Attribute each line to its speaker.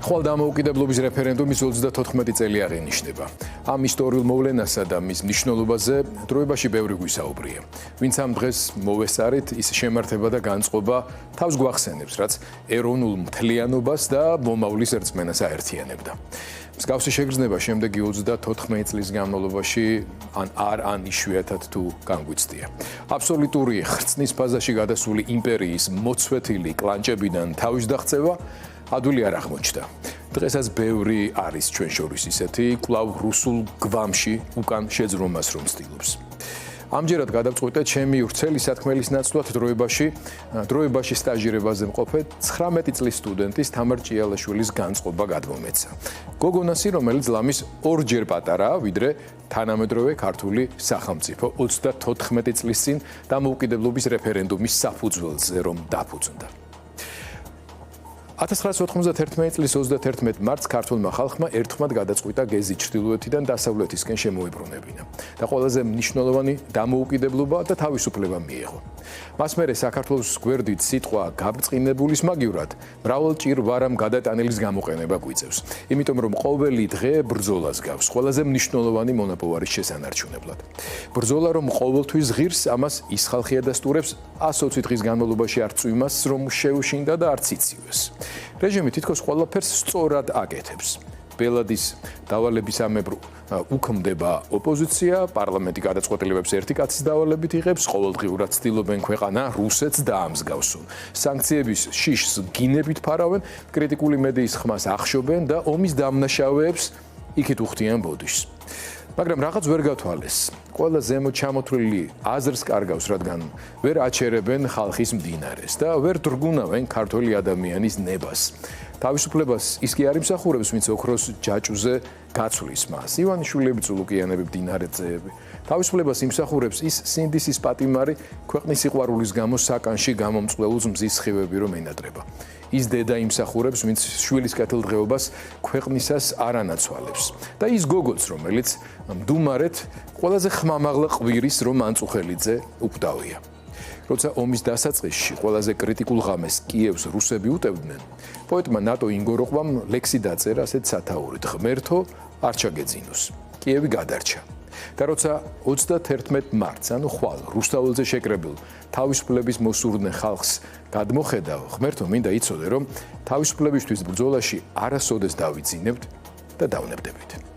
Speaker 1: ხვალ დამოუკიდებლობის რეფერენდუმის 34 წელი აღინიშნება. ამ ისტორიულ მოვლენასა და მის მნიშვნელობაზე დროებაში ბევრი გვისაუბრია. ვინც ამ დღეს მოვესწარით, ის შემართება და განწყობა თავს გვახსენებს, რაც ეროვნულ მთლიანობას და მომავლის რწმენას აერთიანებდა. მსგავსი შეგრძნება შემდეგი 34 წლის განმავლობაში ან იშვიათად თუ განგვიცდია. აბსოლუტური ხრწნის ფაზაში გადასული იმპერიის მოცვეთილი კლანჭებიდან თავის დაღწევა ადვილი არ აღმოჩნდა. დღესაც ბევრი არის ჩვენ შორის ისეთი, კვლავ რუსულ გვამში უკან შეძრომას რომ ცდილობს. ამჯერად გადავწყვიტე ჩემი ვრცელი სათქმელის ნაცვლად დროებაში სტაჟირებაზე მყოფე 19 წლის სტუდენტის თამარ ჭიალაშვილის განწყობა გადმომეცა. გოგონასი, რომელიც ლამის ორჯერ პატარაა, ვიდრე თანამედროვე ქართული სახელმწიფო 34 წლის წინ დამოუკიდებლობის რეფერენდუმის საფუძველზე რომ დაფუძნდა. 1991 წლის 31 მარტს ქართულმა ხალხმა ერთხმად გადაწყვიტა გეზი ჩრდილოეთიდან დასავლეთისკენ შემოებრუნებინა და ყველაზე მნიშვნელოვანი დამოუკიდებლობა და თავისუფლება მიიღო. მას მერე საქართველოს გვერდით სიტყვა გაბრწყინებულის მაგივრად მრავალ ჭირვარამ გადატანილის გამოყენება გვიწევს. იმიტომ რომ ყოველი დღე ბრძოლას გავს, ყველაზე მნიშვნელოვანი მონაპოვარის შესანარჩუნებლად. ბრძოლა რომ ყოველთვის ღირს, ამას ის ხალხი ადასტურებს 120 დღის განმავლობაში არც იმას რომ შეუშინდა და არც იცივეს. რეჟიმი თითქოს ყველაფერს სწორად აკეთებს. ბელადის დავალებისამებრ უქმდება ოპოზიცია, პარლამენტი გადაწყვეტილებებს ერთი კაცის დავალებით იღებს, ყოველდღიურად ცდილობენ ქვეყანა რუსეთს დაამსგავსონ. სანქციების შიშს გინებით ფარავენ, კრიტიკული მედიის ხმას ახშობენ და ომის დამნაშავეებს იქით უხდიან ბოდიშს. მაგრამ რაღაც ვერ გათვალეს. ყველა ზემოთ ჩამოთვლილი აზრს კარგავს, რადგან ვერ აჩერებენ ხალხის მდინარეს და ვერ დრგუნავენ ქართველი ადამიანის ნებას. თავისუფლებას ის კი არ იმსახურებს, ვინც ოქროს ჯაჭუზე გაცვლის მას. ივანიშვილები, წულუკიანები, მდინარეწეები. თავისუფლებას იმსახურებს ის სინდისის პატიმარი, ქვეყნის სიყვარულის გამო საკანში გამომწვეულს მზის სხივები რომ ენატრება. ის დედა იმსახურებს, ვინც შვილის კეთილდღეობას ქვეყნისას არ ანაცვალებს. და ის გოგოც, რომელიც მდუმარეთ ყველაზე ხმამაღლა ყვირის რომ ანწუხელიძე უკვდავია. როცა ომის დასაწყისში ყველაზე კრიტიკულ ღამეს კიევს რუსები უტევდნენ, პოეტმა ნატო ინგოროყვამ ლექსი დაწერა ასეთ სათაურით: ღმერთო, არ ჩაგეძინოს. კიევი გადარჩა. და როცა 31 მარტს, ანუ ხვალ რუსთაველზე შეკრებილ თავისუფლების მოსურნე ხალხს გადმოხედავ, ღმერთო, მინდა იცოდე, რომ თავისუფლებისთვის ბრძოლაში არასოდეს დავიძინებთ და დავნებდებით.